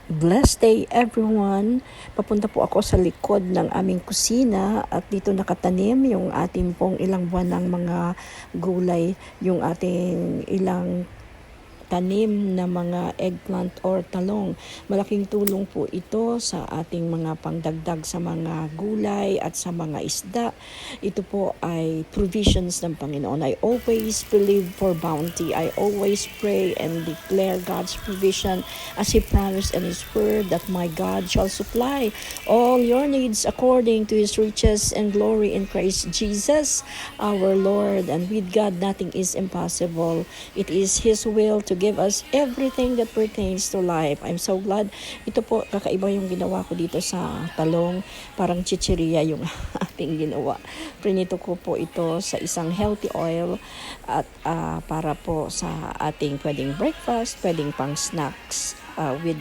Blessed day everyone. Papunta po ako sa likod ng aming kusina at dito nakatanim yung ating pong ilang buwan ng mga gulay, yung ating ilang tanim na mga eggplant or talong. Malaking tulong po ito sa ating mga pangdagdag sa mga gulay at sa mga isda. Ito po ay provisions ng Panginoon. I always believe for bounty. I always pray and declare God's provision as He promised in His word that my God shall supply all your needs according to His riches and glory in Christ Jesus our Lord. And with God nothing is impossible. It is His will to give us everything that pertains to life. I'm so glad. Ito po, kakaiba yung ginawa ko dito sa talong. Parang chichiria yung ating ginawa. Prinito ko po ito sa isang healthy oil at para po sa ating pwedeng breakfast, pwedeng pang snacks with